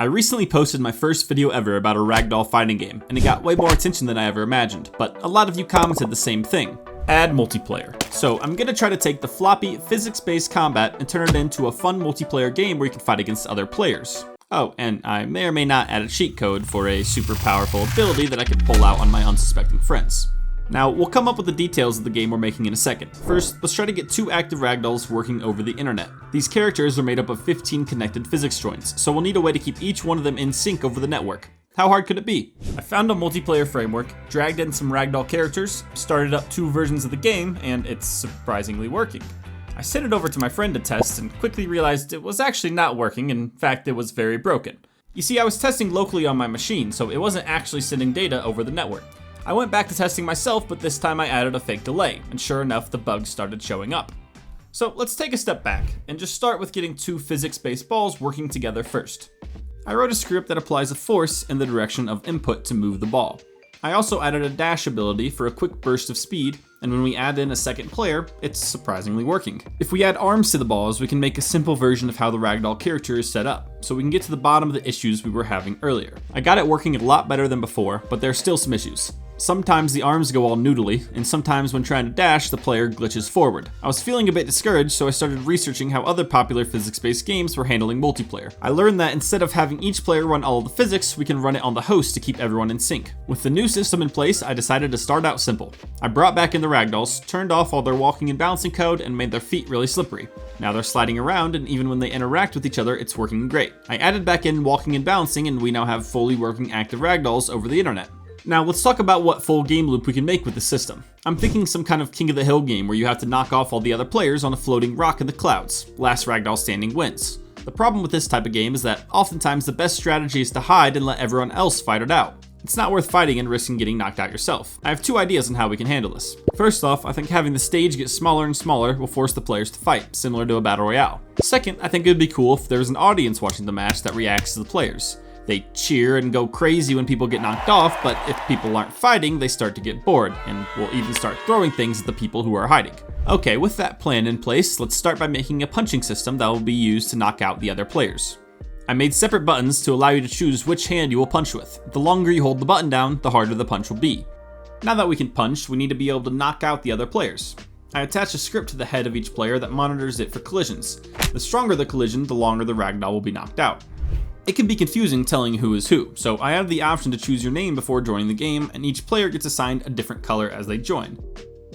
I recently posted my first video ever about a ragdoll fighting game, and it got way more attention than I ever imagined, but a lot of you commented the same thing. Add multiplayer. So I'm gonna try to take the floppy, physics-based combat and turn it into a fun multiplayer game where you can fight against other players. Oh, and I may or may not add a cheat code for a super powerful ability that I can pull out on my unsuspecting friends. Now, we'll come up with the details of the game we're making in a second. First, let's try to get 2 active ragdolls working over the internet. These characters are made up of 15 connected physics joints, so we'll need a way to keep each one of them in sync over the network. How hard could it be? I found a multiplayer framework, dragged in some ragdoll characters, started up 2 versions of the game, and it's surprisingly working. I sent it over to my friend to test and quickly realized it was actually not working. In fact, it was very broken. You see, I was testing locally on my machine, so it wasn't actually sending data over the network. I went back to testing myself, but this time I added a fake delay, and sure enough, the bugs started showing up. So let's take a step back, and just start with getting 2 physics-based balls working together first. I wrote a script that applies a force in the direction of input to move the ball. I also added a dash ability for a quick burst of speed, and when we add in a second player, it's surprisingly working. If we add arms to the balls, we can make a simple version of how the ragdoll character is set up, so we can get to the bottom of the issues we were having earlier. I got it working a lot better than before, but there's still some issues. Sometimes the arms go all noodly, and sometimes when trying to dash, the player glitches forward. I was feeling a bit discouraged, so I started researching how other popular physics-based games were handling multiplayer. I learned that instead of having each player run all of the physics, we can run it on the host to keep everyone in sync. With the new system in place, I decided to start out simple. I brought back in the ragdolls, turned off all their walking and bouncing code, and made their feet really slippery. Now they're sliding around, and even when they interact with each other, it's working great. I added back in walking and bouncing, and we now have fully working active ragdolls over the internet. Now let's talk about what full game loop we can make with the system. I'm thinking some kind of King of the Hill game where you have to knock off all the other players on a floating rock in the clouds. Last ragdoll standing wins. The problem with this type of game is that oftentimes the best strategy is to hide and let everyone else fight it out. It's not worth fighting and risking getting knocked out yourself. I have 2 ideas on how we can handle this. First off, I think having the stage get smaller and smaller will force the players to fight, similar to a battle royale. Second, I think it would be cool if there's an audience watching the match that reacts to the players. They cheer and go crazy when people get knocked off, but if people aren't fighting, they start to get bored, and will even start throwing things at the people who are hiding. Okay, with that plan in place, let's start by making a punching system that will be used to knock out the other players. I made separate buttons to allow you to choose which hand you will punch with. The longer you hold the button down, the harder the punch will be. Now that we can punch, we need to be able to knock out the other players. I attach a script to the head of each player that monitors it for collisions. The stronger the collision, the longer the ragdoll will be knocked out. It can be confusing telling who is who, so I added the option to choose your name before joining the game, and each player gets assigned a different color as they join.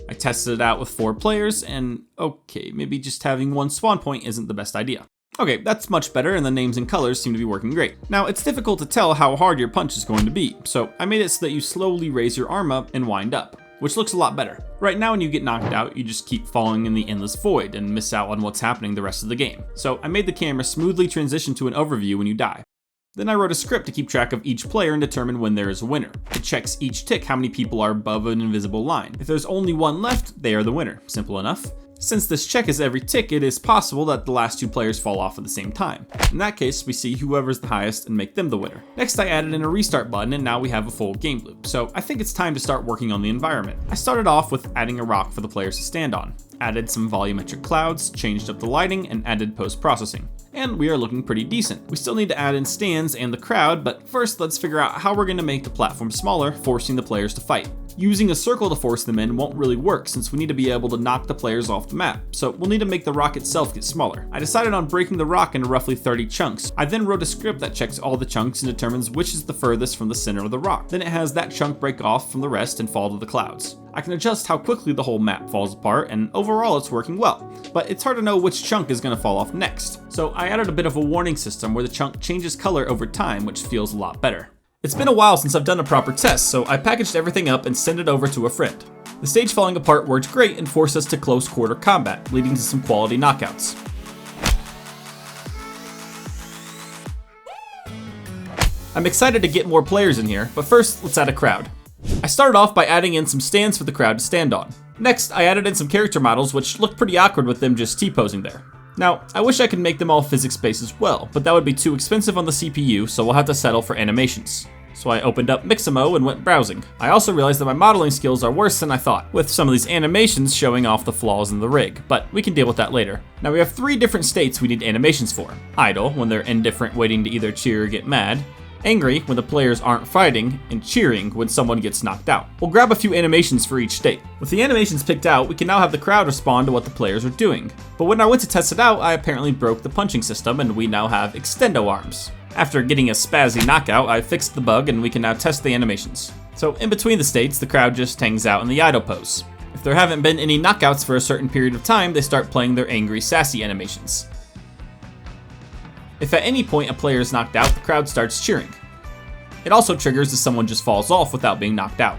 I tested it out with 4 players, and okay, maybe just having 1 spawn point isn't the best idea. Okay, that's much better, and the names and colors seem to be working great. Now, it's difficult to tell how hard your punch is going to be, so I made it so that you slowly raise your arm up and wind up, which looks a lot better. Right now when you get knocked out, you just keep falling in the endless void and miss out on what's happening the rest of the game. So I made the camera smoothly transition to an overview when you die. Then I wrote a script to keep track of each player and determine when there is a winner. It checks each tick how many people are above an invisible line. If there's only 1 left, they are the winner. Simple enough. Since this check is every tick, it is possible that the last 2 players fall off at the same time. In that case, we see whoever's the highest and make them the winner. Next, I added in a restart button, and now we have a full game loop. So I think it's time to start working on the environment. I started off with adding a rock for the players to stand on, added some volumetric clouds, changed up the lighting, and added post-processing. And we are looking pretty decent. We still need to add in stands and the crowd, but first let's figure out how we're going to make the platform smaller, forcing the players to fight. Using a circle to force them in won't really work since we need to be able to knock the players off the map, so we'll need to make the rock itself get smaller. I decided on breaking the rock into roughly 30 chunks. I then wrote a script that checks all the chunks and determines which is the furthest from the center of the rock. Then it has that chunk break off from the rest and fall to the clouds. I can adjust how quickly the whole map falls apart, and overall it's working well, but it's hard to know which chunk is going to fall off next. So I added a bit of a warning system where the chunk changes color over time, which feels a lot better. It's been a while since I've done a proper test, so I packaged everything up and sent it over to a friend. The stage falling apart worked great and forced us to close quarter combat, leading to some quality knockouts. I'm excited to get more players in here, but first let's add a crowd. I started off by adding in some stands for the crowd to stand on. Next, I added in some character models which looked pretty awkward with them just T-posing there. Now, I wish I could make them all physics-based as well, but that would be too expensive on the CPU, so we'll have to settle for animations. So I opened up Mixamo and went browsing. I also realized that my modeling skills are worse than I thought, with some of these animations showing off the flaws in the rig, but we can deal with that later. Now we have 3 different states we need animations for. Idle, when they're indifferent waiting to either cheer or get mad. Angry, when the players aren't fighting, and cheering, when someone gets knocked out. We'll grab a few animations for each state. With the animations picked out, we can now have the crowd respond to what the players are doing. But when I went to test it out, I apparently broke the punching system, and we now have extendo arms. After getting a spazzy knockout, I fixed the bug, and we can now test the animations. So in between the states, the crowd just hangs out in the idle pose. If there haven't been any knockouts for a certain period of time, they start playing their angry, sassy animations. If at any point a player is knocked out, the crowd starts cheering. It also triggers if someone just falls off without being knocked out.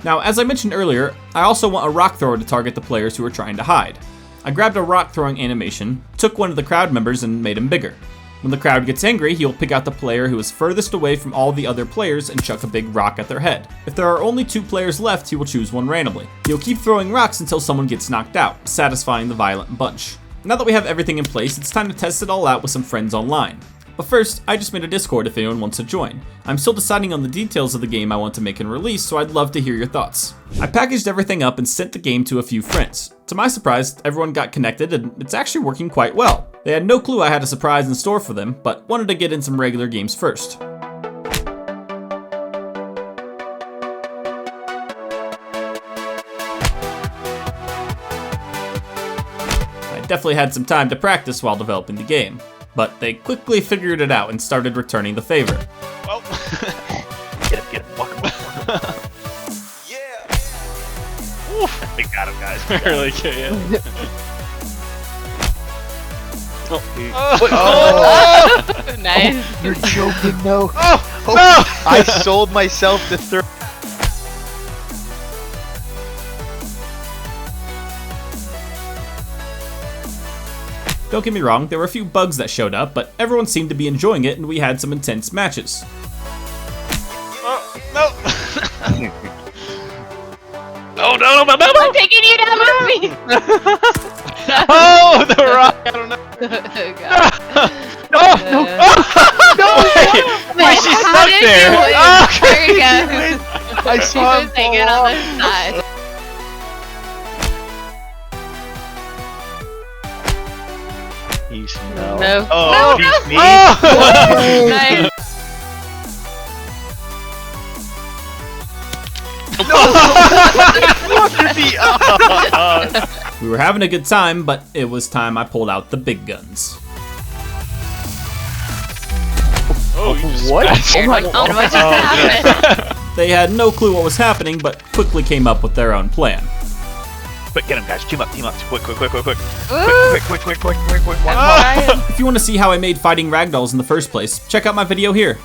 Now, as I mentioned earlier, I also want a rock thrower to target the players who are trying to hide. I grabbed a rock throwing animation, took one of the crowd members and made him bigger. When the crowd gets angry, he'll pick out the player who is furthest away from all the other players and chuck a big rock at their head. If there are only 2 players left, he will choose one randomly. He'll keep throwing rocks until someone gets knocked out, satisfying the violent bunch. Now that we have everything in place, it's time to test it all out with some friends online. But first, I just made a Discord if anyone wants to join. I'm still deciding on the details of the game I want to make and release, so I'd love to hear your thoughts. I packaged everything up and sent the game to a few friends. To my surprise, everyone got connected and it's actually working quite well. They had no clue I had a surprise in store for them, but wanted to get in some regular games first. Definitely had some time to practice while developing the game, but they quickly figured it out and started returning the favor. Well, get him, walk him. Yeah. Oof, we got him, guys. We really can. Oh. Nice. Oh, you're joking, no. Oh, no! I sold myself to throw. Don't get me wrong, there were a few bugs that showed up, but everyone seemed to be enjoying it and we had some intense matches. Oh, no! no, I'm taking you down with me! Oh, the rock! I don't know. Oh, no! Wait, she's stuck there! Oh, there you go. I saw him hanging fall on off. the side. He's no. No. Oh, No, he's me. Oh! Nice. We were having a good time, but it was time I pulled out the big guns. Oh, you just What? smashed. Oh my Oh, god. what just happened? They had no clue what was happening, but quickly came up with their own plan. Quick, get him, guys. Team up. Quick. Ooh. Quick. I'm trying. If you want to see how I made fighting ragdolls in the first place, check out my video here.